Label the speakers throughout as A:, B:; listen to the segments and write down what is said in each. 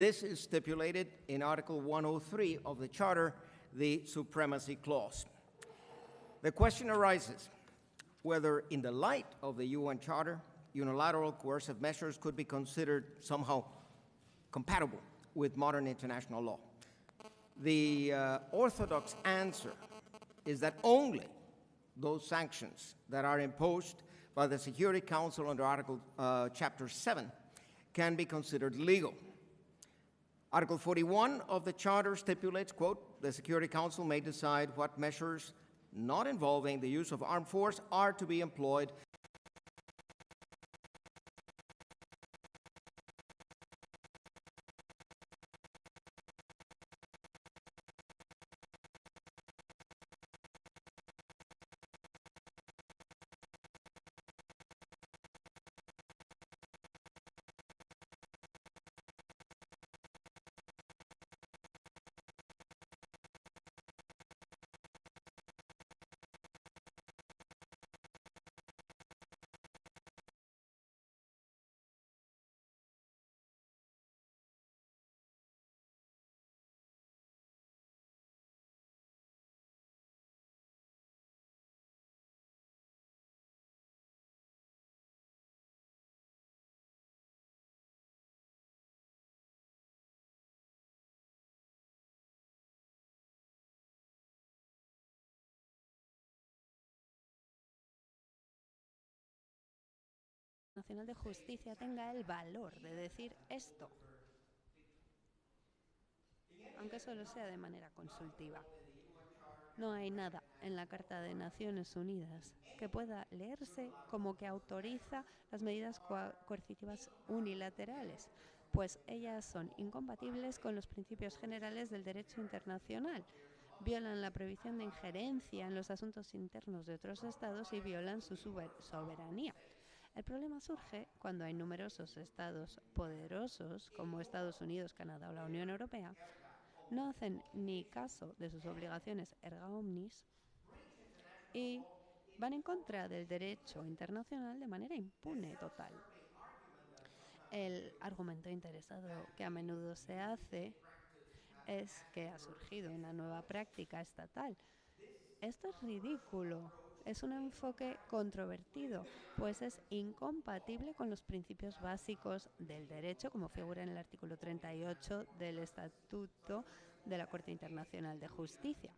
A: This is stipulated in Article 103 of the Charter, the Supremacy Clause. The question arises whether, in the light of the UN Charter, unilateral coercive measures could be considered somehow compatible with modern international law. The orthodox answer is that only those sanctions that are imposed by the Security Council under Chapter 7 can be considered legal. Article 41 of the Charter stipulates, quote, the Security Council may decide what measures not involving the use of armed force are to be employed
B: Nacional de Justicia tenga el valor de decir esto, aunque solo sea de manera consultiva. No hay nada en la Carta de Naciones Unidas que pueda leerse como que autoriza las medidas coercitivas unilaterales, pues ellas son incompatibles con los principios generales del derecho internacional, violan la prohibición de injerencia en los asuntos internos de otros estados y violan su soberanía. El problema surge cuando hay numerosos estados poderosos, como Estados Unidos, Canadá o la Unión Europea, no hacen ni caso de sus obligaciones erga omnis y van en contra del derecho internacional de manera impune total. El argumento interesado que a menudo se hace es que ha surgido una nueva práctica estatal. Esto es ridículo. Es un enfoque controvertido, pues es incompatible con los principios básicos del derecho, como figura en el artículo 38 del Estatuto de la Corte Internacional de Justicia.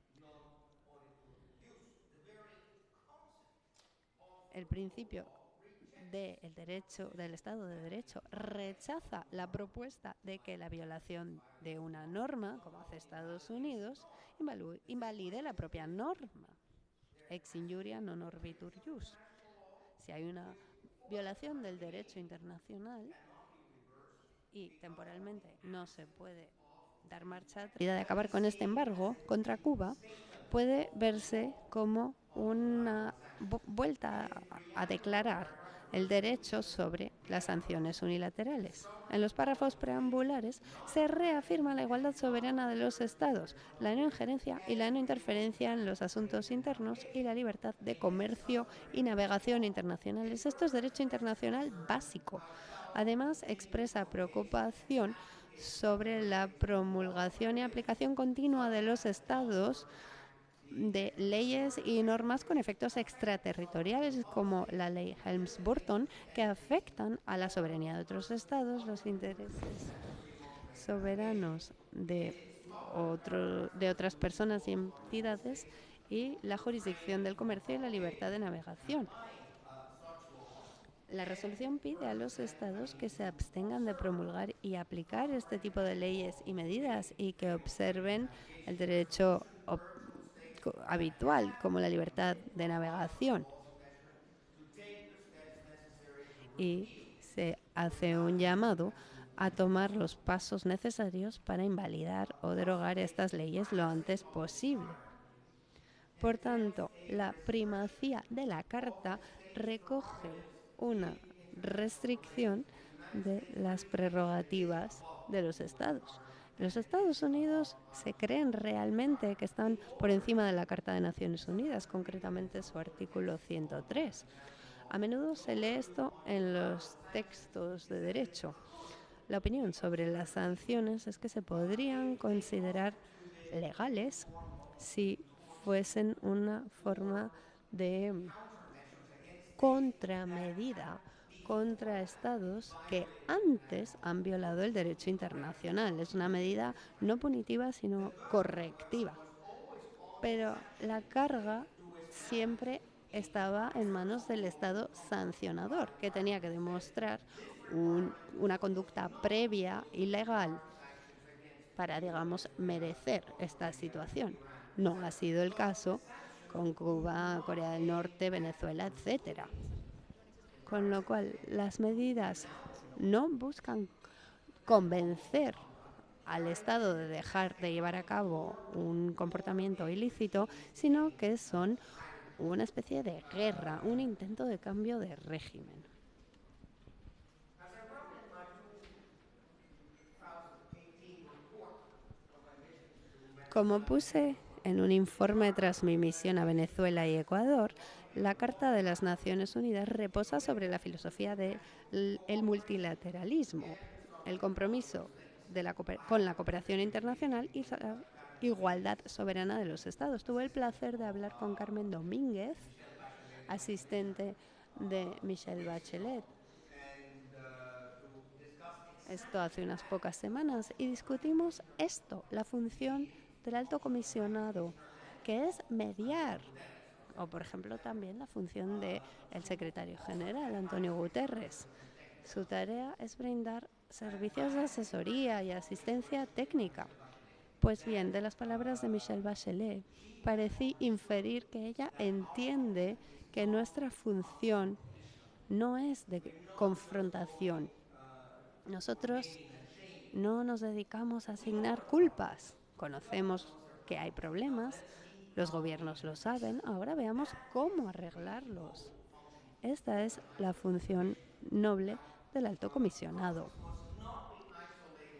B: El principio del Estado de Derecho rechaza la propuesta de que la violación de una norma, como hace Estados Unidos, invalide la propia norma. Ex injuria non orbitur jus. Si hay una violación del derecho internacional y temporalmente no se puede dar marcha atrás, de acabar con este embargo contra Cuba, puede verse como una vuelta a declarar el derecho sobre las sanciones unilaterales. En los párrafos preambulares se reafirma la igualdad soberana de los estados, la no injerencia y la no interferencia en los asuntos internos y la libertad de comercio y navegación internacionales. Esto es derecho internacional básico. Además, expresa preocupación sobre la promulgación y aplicación continua de los estados de leyes y normas con efectos extraterritoriales, como la ley Helms-Burton, que afectan a la soberanía de otros estados, los intereses soberanos de otras personas y entidades y la jurisdicción del comercio y la libertad de navegación. La resolución pide a los estados que se abstengan de promulgar y aplicar este tipo de leyes y medidas y que observen el derecho habitual, como la libertad de navegación. Y se hace un llamado a tomar los pasos necesarios para invalidar o derogar estas leyes lo antes posible. Por tanto, la primacía de la Carta recoge una restricción de las prerrogativas de los estados. Los Estados Unidos se creen realmente que están por encima de la Carta de Naciones Unidas, concretamente su artículo 103. A menudo se lee esto en los textos de derecho. La opinión sobre las sanciones es que se podrían considerar legales si fuesen una forma de contramedida contra estados que antes han violado el derecho internacional. Es una medida no punitiva, sino correctiva. Pero la carga siempre estaba en manos del Estado sancionador, que tenía que demostrar una conducta previa ilegal para, digamos, merecer esta situación. No ha sido el caso con Cuba, Corea del Norte, Venezuela, etcétera. Con lo cual, las medidas no buscan convencer al Estado de dejar de llevar a cabo un comportamiento ilícito, sino que son una especie de guerra, un intento de cambio de régimen. Como puse en un informe tras mi misión a Venezuela y Ecuador, la Carta de las Naciones Unidas reposa sobre la filosofía del multilateralismo, el compromiso con la cooperación internacional y la igualdad soberana de los estados. Tuve el placer de hablar con Carmen Domínguez, asistente de Michelle Bachelet, esto hace unas pocas semanas, y discutimos esto, la función del alto comisionado, que es mediar, o por ejemplo también la función del secretario general, Antonio Guterres. Su tarea es brindar servicios de asesoría y asistencia técnica. Pues bien, de las palabras de Michelle Bachelet, parecí inferir que ella entiende que nuestra función no es de confrontación. Nosotros no nos dedicamos a asignar culpas. Conocemos que hay problemas, los gobiernos lo saben, ahora veamos cómo arreglarlos. Esta es la función noble del alto comisionado.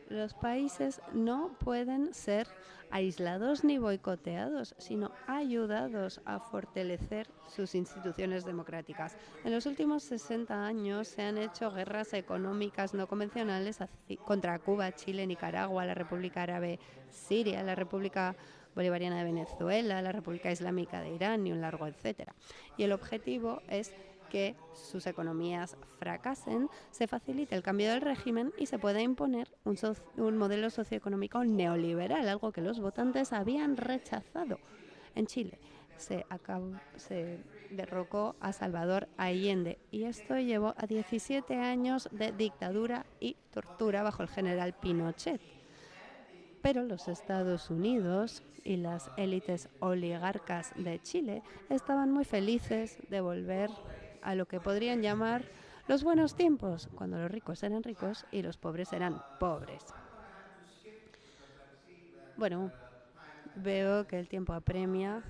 B: Los países no pueden ser aislados ni boicoteados, sino ayudados a fortalecer sus instituciones democráticas. En los últimos 60 años se han hecho guerras económicas no convencionales contra Cuba, Chile, Nicaragua, la República Árabe Siria, la República Bolivariana de Venezuela, la República Islámica de Irán y un largo etcétera. Y el objetivo es que sus economías fracasen, se facilite el cambio del régimen y se pueda imponer un modelo socioeconómico neoliberal, algo que los votantes habían rechazado. En Chile se derrocó a Salvador Allende y esto llevó a 17 años de dictadura y tortura bajo el general Pinochet. Pero los Estados Unidos y las élites oligarcas de Chile estaban muy felices de volver a lo que podrían llamar los buenos tiempos, cuando los ricos eran ricos y los pobres eran pobres. Bueno, veo que el tiempo apremia.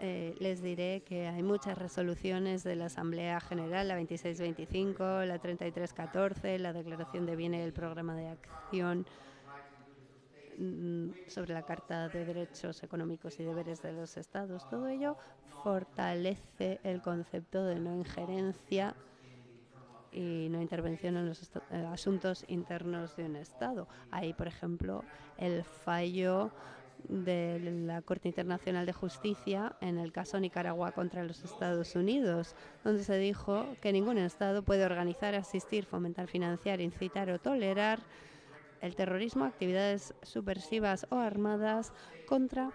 B: Les diré que hay muchas resoluciones de la Asamblea General, la 2625, la 3314, la Declaración de Viena y el Programa de Acción sobre la Carta de Derechos Económicos y Deberes de los Estados. Todo ello fortalece el concepto de no injerencia y no intervención en los asuntos internos de un Estado. Hay, por ejemplo, el fallo de la Corte Internacional de Justicia en el caso Nicaragua contra los Estados Unidos, donde se dijo que ningún Estado puede organizar, asistir, fomentar, financiar, incitar o tolerar el terrorismo, actividades subversivas o armadas contra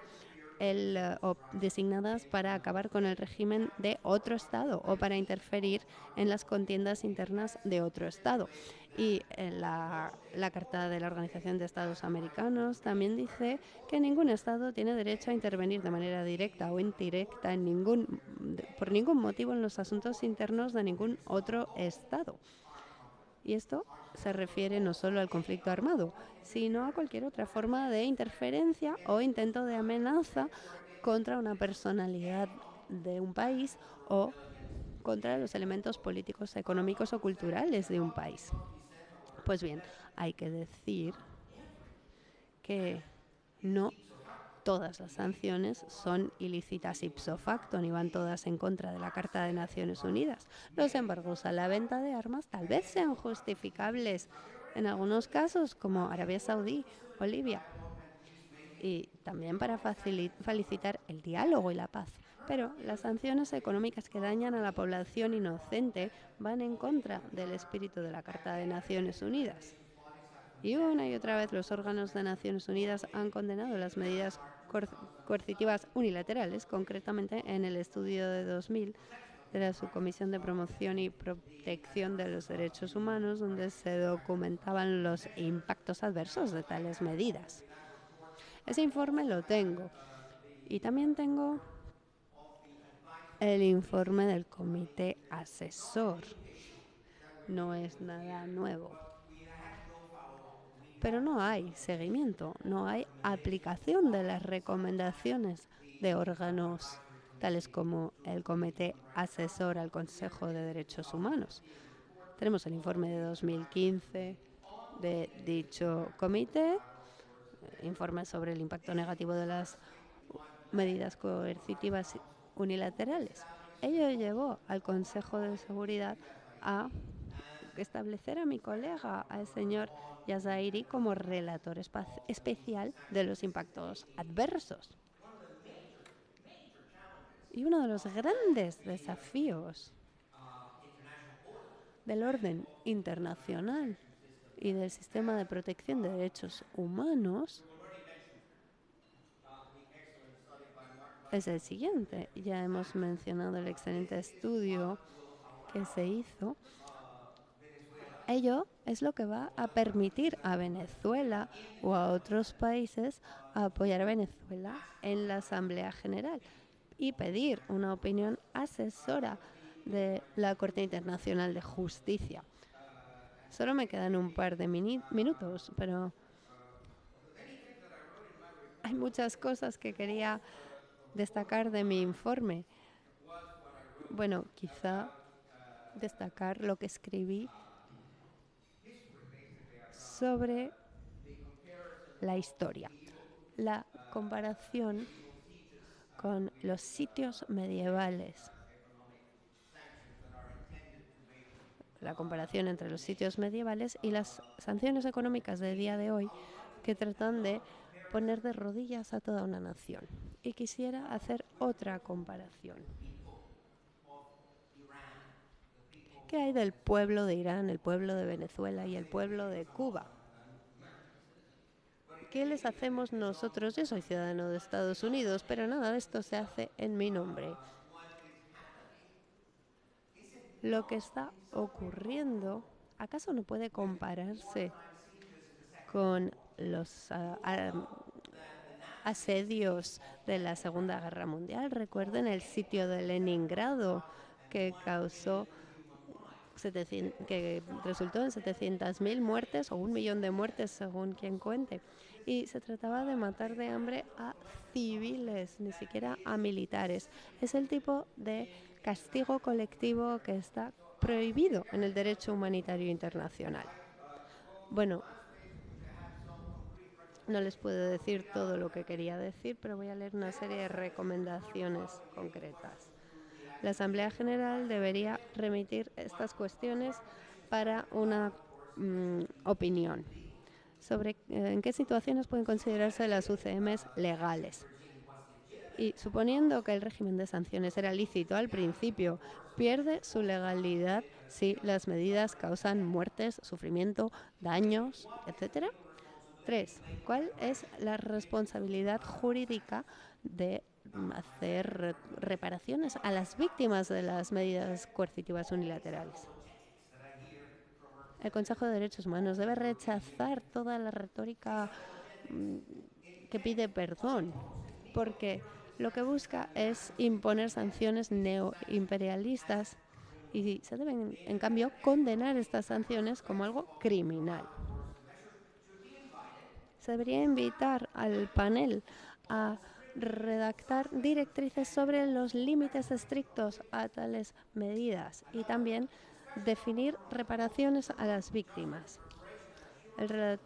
B: o designadas para acabar con el régimen de otro Estado o para interferir en las contiendas internas de otro Estado. Y la Carta de la Organización de Estados Americanos también dice que ningún Estado tiene derecho a intervenir de manera directa o indirecta por ningún motivo en los asuntos internos de ningún otro Estado. Y esto se refiere no solo al conflicto armado, sino a cualquier otra forma de interferencia o intento de amenaza contra una personalidad de un país o contra los elementos políticos, económicos o culturales de un país. Pues bien, hay que decir que no todas las sanciones son ilícitas ipso facto, ni van todas en contra de la Carta de Naciones Unidas. Los embargos a la venta de armas tal vez sean justificables en algunos casos, como Arabia Saudí o Libia, y también para facilitar el diálogo y la paz. Pero las sanciones económicas que dañan a la población inocente van en contra del espíritu de la Carta de Naciones Unidas. Y una y otra vez los órganos de Naciones Unidas han condenado las medidas coercitivas unilaterales, concretamente en el estudio de 2000 de la Subcomisión de Promoción y Protección de los Derechos Humanos, donde se documentaban los impactos adversos de tales medidas. Ese informe lo tengo. Y también tengo el informe del comité asesor. No es nada nuevo. Pero no hay seguimiento, no hay aplicación de las recomendaciones de órganos tales como el Comité Asesor al Consejo de Derechos Humanos. Tenemos el informe de 2015 de dicho comité, informe sobre el impacto negativo de las medidas coercitivas unilaterales. Ello llevó al Consejo de Seguridad a establecer a mi colega, al señor Yazairi, como relator especial de los impactos adversos. Y uno de los grandes desafíos del orden internacional y del sistema de protección de derechos humanos es el siguiente. Ya hemos mencionado el excelente estudio que se hizo. Ello es lo que va a permitir a Venezuela o a otros países apoyar a Venezuela en la Asamblea General y pedir una opinión asesora de la Corte Internacional de Justicia. Solo me quedan un par de minutos, pero hay muchas cosas que quería destacar de mi informe. Bueno, quizá destacar lo que escribí sobre la historia, la comparación con los sitios medievales, la comparación entre los sitios medievales y las sanciones económicas del día de hoy que tratan de poner de rodillas a toda una nación. Y quisiera hacer otra comparación. ¿Qué hay del pueblo de Irán, el pueblo de Venezuela y el pueblo de Cuba? ¿Qué les hacemos nosotros? Yo soy ciudadano de Estados Unidos, pero nada de esto se hace en mi nombre. Lo que está ocurriendo, ¿acaso no puede compararse con los asedios de la Segunda Guerra Mundial? Recuerden el sitio de Leningrado que resultó en 700.000 muertes o 1 millón de muertes según quien cuente. Y se trataba de matar de hambre a civiles, ni siquiera a militares. Es el tipo de castigo colectivo que está prohibido en el derecho humanitario internacional. Bueno, no les puedo decir todo lo que quería decir, pero voy a leer una serie de recomendaciones concretas. La Asamblea General debería remitir estas cuestiones para una opinión sobre en qué situaciones pueden considerarse las UCMs legales. Y suponiendo que el régimen de sanciones era lícito al principio, pierde su legalidad si las medidas causan muertes, sufrimiento, daños, etc. 3. ¿Cuál es la responsabilidad jurídica de hacer reparaciones a las víctimas de las medidas coercitivas unilaterales? El Consejo de Derechos Humanos debe rechazar toda la retórica que pide perdón, porque lo que busca es imponer sanciones neoimperialistas y se deben, en cambio, condenar estas sanciones como algo criminal. Se debería invitar al panel a redactar directrices sobre los límites estrictos a tales medidas y también definir reparaciones a las víctimas. El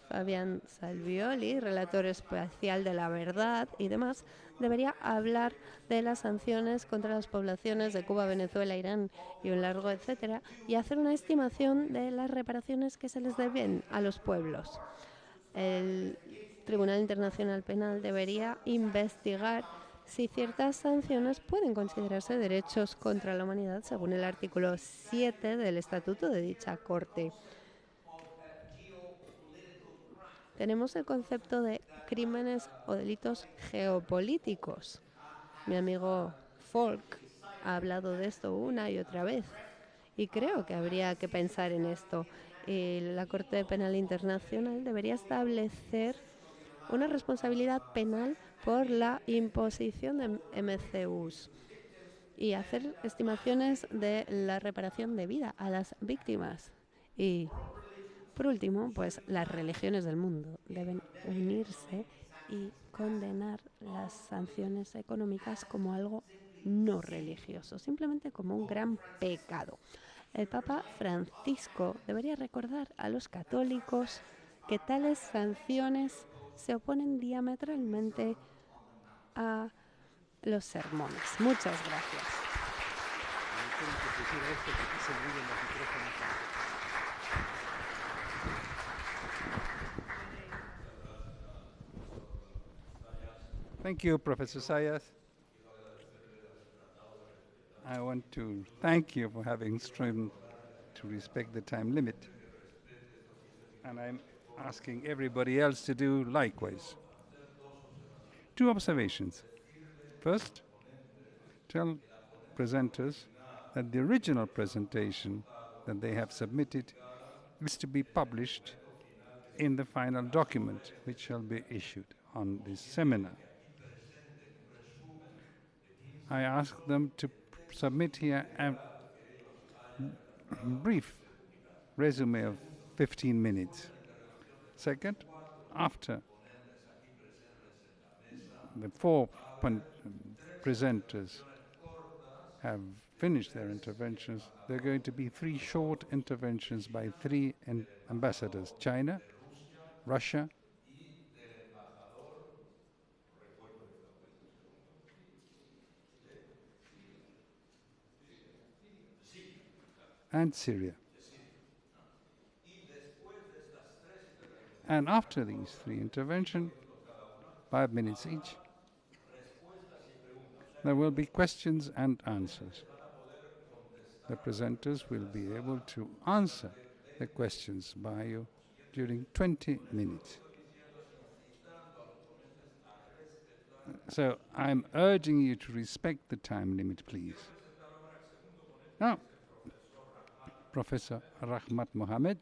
B: Fabián Salvioli, relator especial de la verdad y demás, debería hablar de las sanciones contra las poblaciones de Cuba, Venezuela, Irán y un largo etcétera, y hacer una estimación de las reparaciones que se les deben a los pueblos. El Tribunal Internacional Penal debería investigar si ciertas sanciones pueden considerarse derechos contra la humanidad según el artículo 7 del estatuto de dicha Corte. Tenemos el concepto de crímenes o delitos geopolíticos. Mi amigo Folk ha hablado de esto una y otra vez y creo que habría que pensar en esto. La Corte Penal Internacional debería establecer una responsabilidad penal por la imposición de MCUs y hacer estimaciones de la reparación de vida a las víctimas. Y por último, pues las religiones del mundo deben unirse y condenar las sanciones económicas como algo no religioso, simplemente como un gran pecado. El Papa Francisco debería recordar a los católicos que tales sanciones se oponen diametralmente a los sermones. Muchas gracias.
C: Thank you, Professor Sayas. I want to thank you for having striven to respect the time limit. And I'm asking everybody else to do likewise. 2 observations. First, tell presenters that the original presentation that they have submitted is to be published in the final document which shall be issued on this seminar. I ask them to submit here a brief resume of 15 minutes. Second, after the 4 presenters have finished their interventions, there are going to be 3 short interventions by 3 ambassadors: China, Russia, and Syria. And after these 3 interventions, 5 minutes each, there will be questions and answers. The presenters will be able to answer the questions by you during 20 minutes. So I'm urging you to respect the time limit, please. Now, Professor Rahmat Mohammed,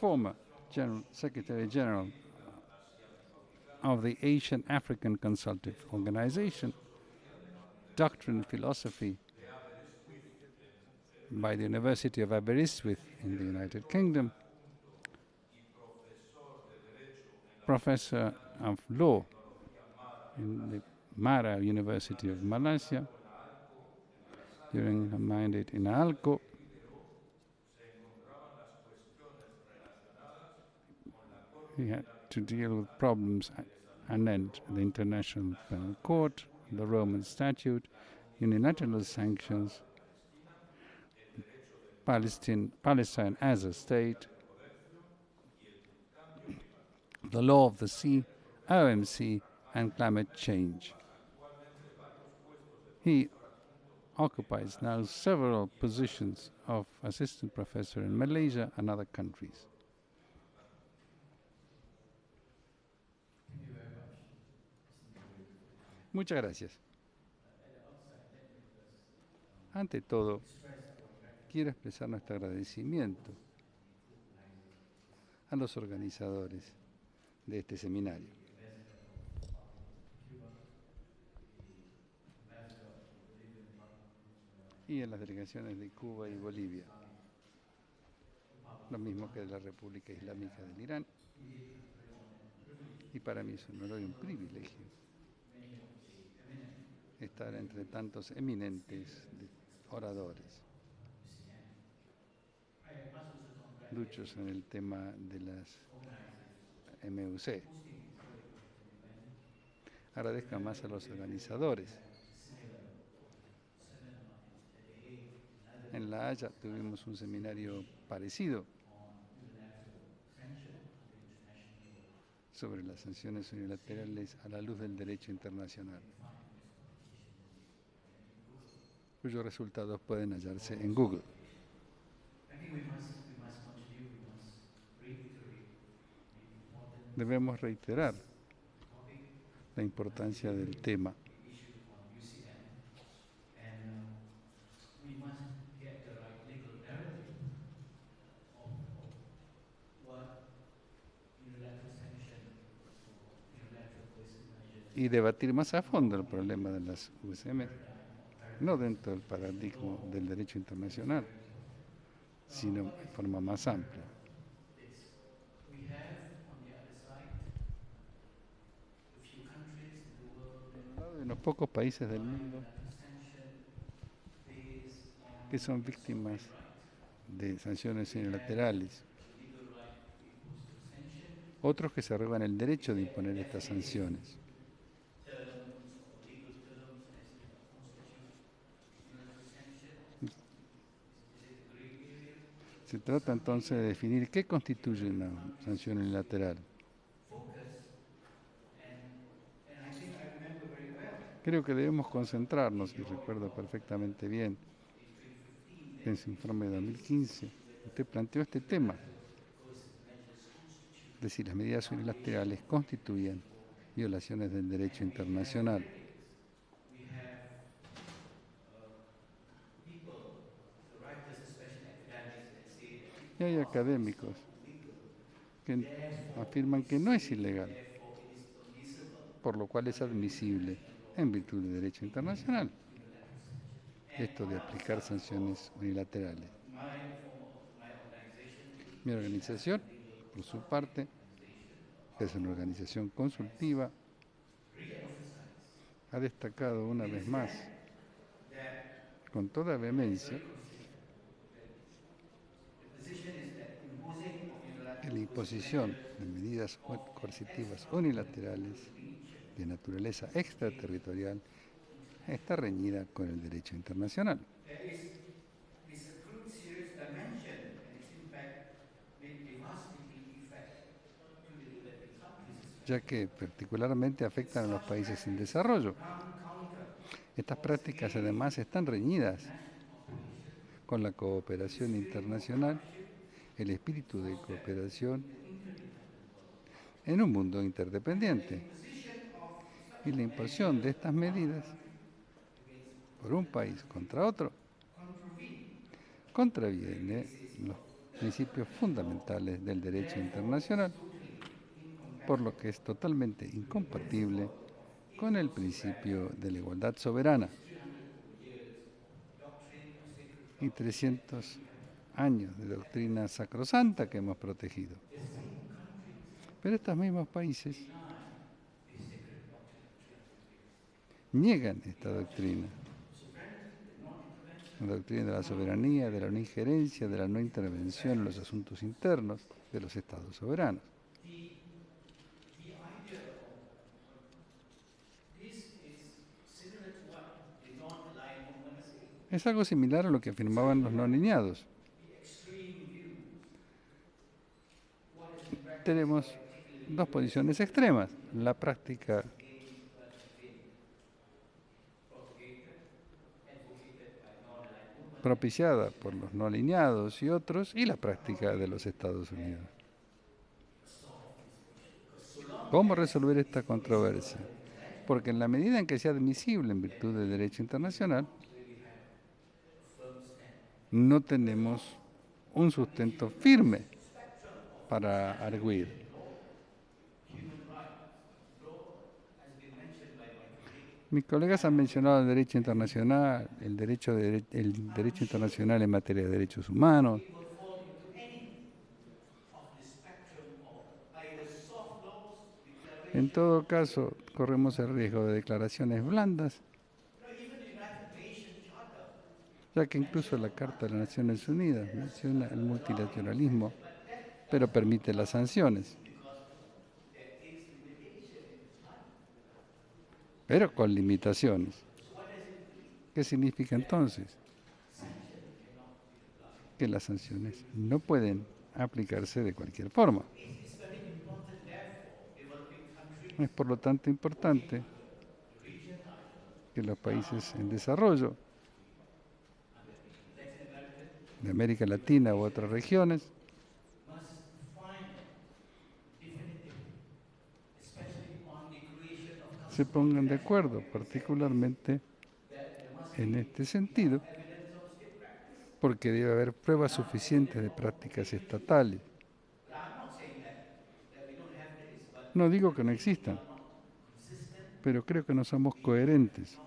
C: former Secretary General of the Asian African Consultative Organization, Doctor in Philosophy by the University of Aberystwyth in the United Kingdom, Professor of Law in the Mara University of Malaysia during her mandate in ALCO. He had to deal with problems anent the International Penal Court, the Roman Statute, unilateral sanctions, Palestine as a state, the law of the sea, OMC, and climate change. He occupies now several positions of assistant professor in Malaysia and other countries. Muchas gracias. Ante todo, quiero expresar nuestro agradecimiento a los organizadores de este seminario. Y a las delegaciones de Cuba y Bolivia, lo mismo que de la República Islámica del Irán. Y para mí es un honor y un privilegio estar entre tantos eminentes oradores. duchos en el tema de las MUC. Agradezco más a los organizadores. En La Haya tuvimos un seminario parecido sobre las sanciones unilaterales a la luz del derecho internacional, cuyos resultados pueden hallarse en Google. Debemos reiterar la importancia del tema. Y debatir más a fondo el problema de las USM, no dentro del paradigma del derecho internacional, sino de forma más amplia. De unos pocos países del mundo que son víctimas de sanciones unilaterales, otros que se arrogan el derecho de imponer estas sanciones. Se trata entonces de definir qué constituye una sanción unilateral. Creo que debemos concentrarnos, y recuerdo perfectamente bien, en su informe de 2015, usted planteó este tema, de si las medidas unilaterales constituyen violaciones del derecho internacional. Y hay académicos que afirman que no es ilegal, por lo cual es admisible en virtud del derecho internacional esto de aplicar sanciones unilaterales. Mi organización, por su parte, es una organización consultiva, ha destacado una vez más, con toda vehemencia, que la imposición de medidas coercitivas unilaterales de naturaleza extraterritorial está reñida con el derecho internacional. Ya que particularmente afectan a los países en desarrollo. Estas prácticas además están reñidas con la cooperación internacional, el espíritu de cooperación en un mundo interdependiente. Y la imposición de estas medidas por un país contra otro contraviene los principios fundamentales del derecho internacional, por lo que es totalmente incompatible con el principio de la igualdad soberana y 300 años de doctrina sacrosanta que hemos protegido. Pero estos mismos países niegan esta doctrina, la doctrina de la soberanía, de la no injerencia, de la no intervención en los asuntos internos de los estados soberanos. Es algo similar a lo que afirmaban los no alineados. Tenemos dos posiciones extremas, la práctica propiciada por los no alineados y otros, y la práctica de los Estados Unidos. ¿Cómo resolver esta controversia? Porque en la medida en que sea admisible en virtud del derecho internacional, no tenemos un sustento firme para arguir. Mis colegas han mencionado el derecho internacional, el derecho internacional en materia de derechos humanos. En todo caso, corremos el riesgo de declaraciones blandas, ya que incluso la Carta de las Naciones Unidas menciona el multilateralismo, pero permite las sanciones. Pero con limitaciones. ¿Qué significa entonces? Que las sanciones no pueden aplicarse de cualquier forma. Es por lo tanto importante que los países en desarrollo de América Latina u otras regiones se pongan de acuerdo, particularmente en este sentido, porque debe haber pruebas suficientes de prácticas estatales. No digo que no existan, pero creo que no somos coherentes.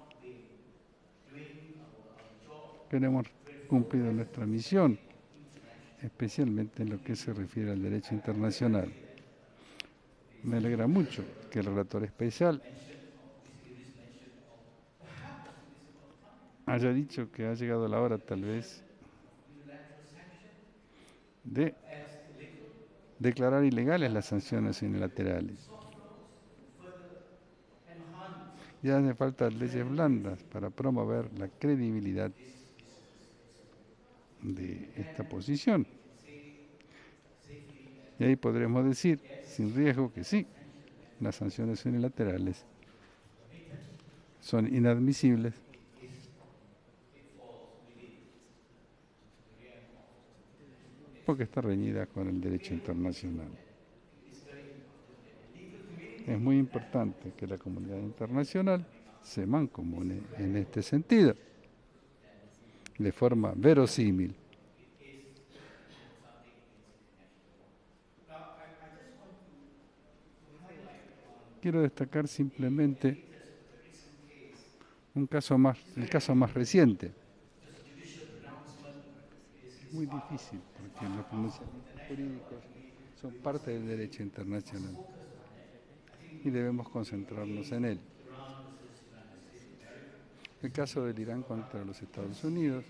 C: Que no hemos cumplido nuestra misión, especialmente en lo que se refiere al derecho internacional. Me alegra mucho que el relator especial haya dicho que ha llegado la hora, tal vez, de declarar ilegales las sanciones unilaterales. Ya hace falta leyes blandas para promover la credibilidad de esta posición. Y ahí podremos decir, sin riesgo, que sí, las sanciones unilaterales son inadmisibles porque está reñida con el derecho internacional. Es muy importante que la comunidad internacional se mancomune en este sentido, de forma verosímil. Quiero destacar simplemente un caso más, el caso más reciente. Es muy difícil porque los pronunciamientos jurídicos son parte del derecho internacional y debemos concentrarnos en él. El caso del Irán contra los Estados Unidos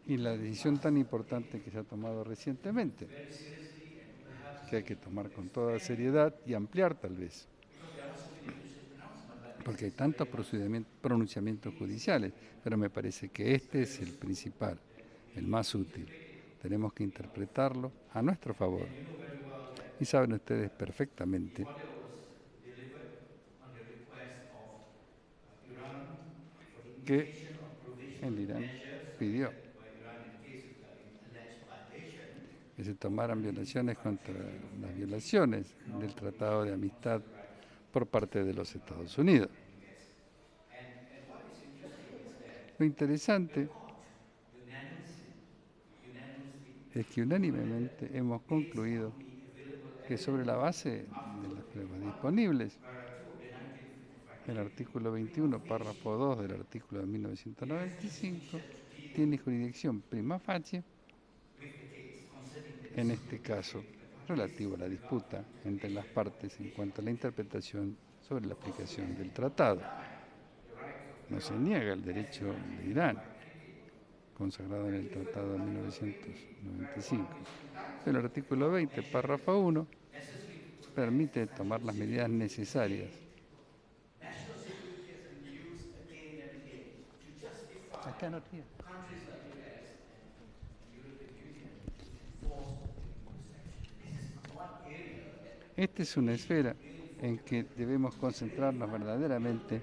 C: y la decisión tan importante que se ha tomado recientemente, que hay que tomar con toda seriedad y ampliar tal vez, porque hay tantos pronunciamientos judiciales, pero me parece que este es el principal, el más útil. Tenemos que interpretarlo a nuestro favor. Y saben ustedes perfectamente que el Irán pidió que se tomaran violaciones contra las violaciones del Tratado de Amistad por parte de los Estados Unidos. Lo interesante es que unánimemente hemos concluido que sobre la base de las pruebas disponibles, el artículo 21, párrafo 2 del artículo de 1995, tiene jurisdicción prima facie en este caso relativo a la disputa entre las partes en cuanto a la interpretación sobre la aplicación del tratado. No se niega el derecho de Irán, consagrado en el Tratado de 1995. El artículo 20, párrafo 1, permite tomar las medidas necesarias. Acá no tiene. Esta es una esfera en que debemos concentrarnos verdaderamente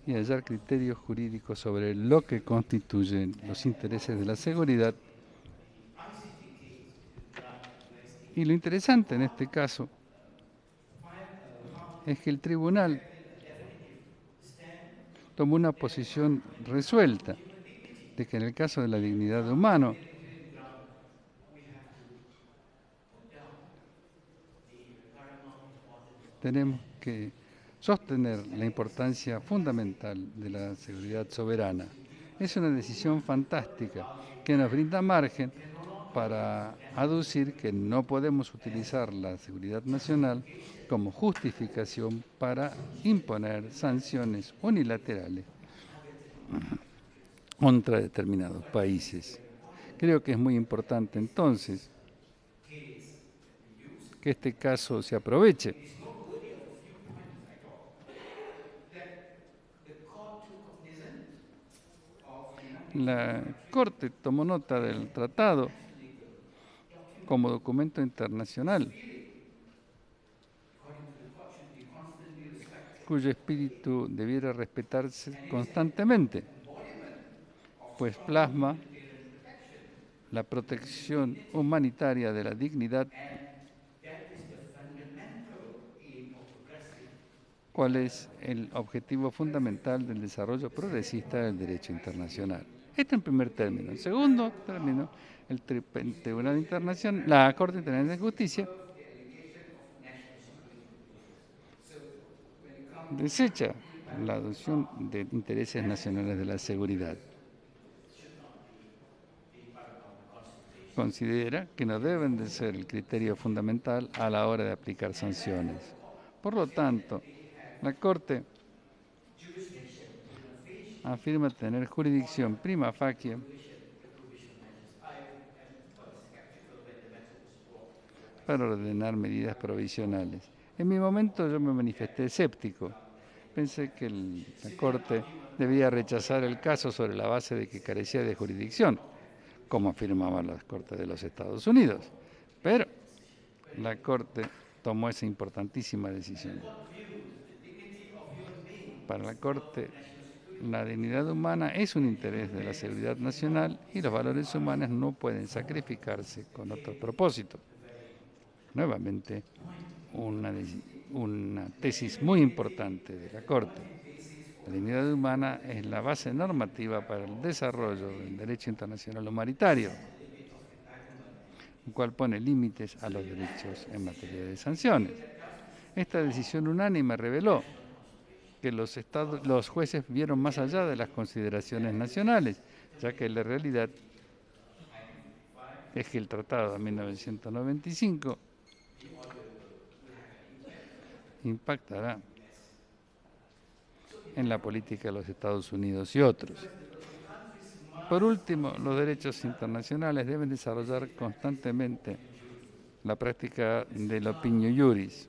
C: y hallar criterios jurídicos sobre lo que constituyen los intereses de la seguridad. Y lo interesante en este caso es que el tribunal tomó una posición resuelta de que en el caso de la dignidad humana tenemos que sostener la importancia fundamental de la seguridad soberana. Es una decisión fantástica que nos brinda margen para aducir que no podemos utilizar la seguridad nacional como justificación para imponer sanciones unilaterales contra determinados países. Creo que es muy importante entonces que este caso se aproveche. La Corte tomó nota del tratado como documento internacional, cuyo espíritu debiera respetarse constantemente, pues plasma la protección humanitaria de la dignidad, cuál es el objetivo fundamental del desarrollo progresista del derecho internacional. Este en primer término. En segundo término, el Tribunal Internacional, la Corte Internacional de Justicia desecha la adopción de intereses nacionales de la seguridad. Considera que no deben de ser el criterio fundamental a la hora de aplicar sanciones. Por lo tanto, la Corte afirma tener jurisdicción prima facie para ordenar medidas provisionales. En mi momento yo me manifesté escéptico. Pensé que la Corte debía rechazar el caso sobre la base de que carecía de jurisdicción, como afirmaban las Cortes de los Estados Unidos. Pero la Corte tomó esa importantísima decisión. Para la Corte, la dignidad humana es un interés de la seguridad nacional y los valores humanos no pueden sacrificarse con otro propósito. Nuevamente, una tesis muy importante de la Corte. La dignidad humana es la base normativa para el desarrollo del derecho internacional humanitario, el cual pone límites a los derechos en materia de sanciones. Esta decisión unánime reveló que los jueces vieron más allá de las consideraciones nacionales, ya que la realidad es que el Tratado de 1995 impactará en la política de los Estados Unidos y otros. Por último, los derechos internacionales deben desarrollar constantemente la práctica del opinio iuris,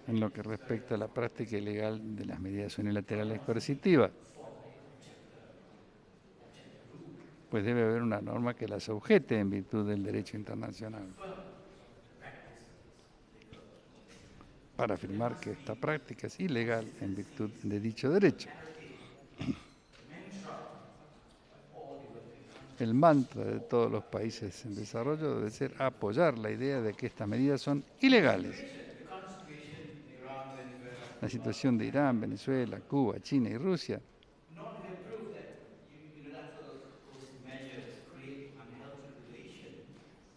C: en lo que respecta a la práctica ilegal de las medidas unilaterales coercitivas, pues debe haber una norma que las sujete en virtud del derecho internacional, para afirmar que esta práctica es ilegal en virtud de dicho derecho. El mantra de todos los países en desarrollo debe ser apoyar la idea de que estas medidas son ilegales. La situación de Irán, Venezuela, Cuba, China y Rusia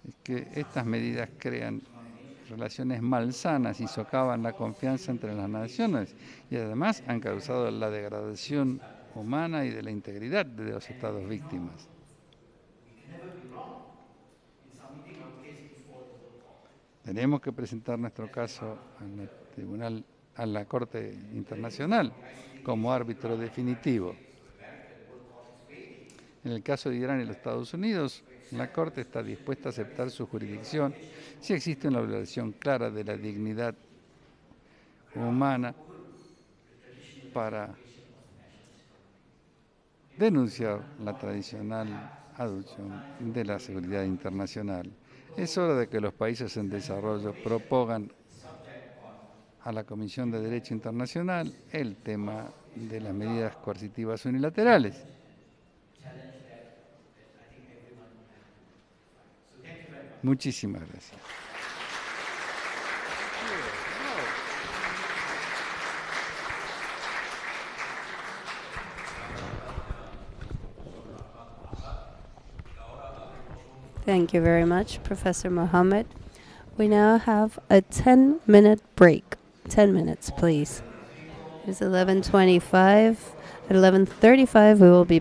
C: es que estas medidas crean relaciones malsanas y socavan la confianza entre las naciones y además han causado la degradación humana y de la integridad de los estados víctimas. Tenemos que presentar nuestro caso al tribunal, a la Corte Internacional como árbitro definitivo. En el caso de Irán y los Estados Unidos, la Corte está dispuesta a aceptar su jurisdicción si existe una violación clara de la dignidad humana para denunciar la tradicional adopción de la seguridad internacional. Es hora de que los países en desarrollo propongan a la Comisión de Derecho Internacional el tema de las medidas coercitivas unilaterales. Muchísimas gracias.
B: Thank you very much, Professor Mohammed. We now have a 10-minute break. 10 minutes, please. It's 11:25. At 11:35, we will be back.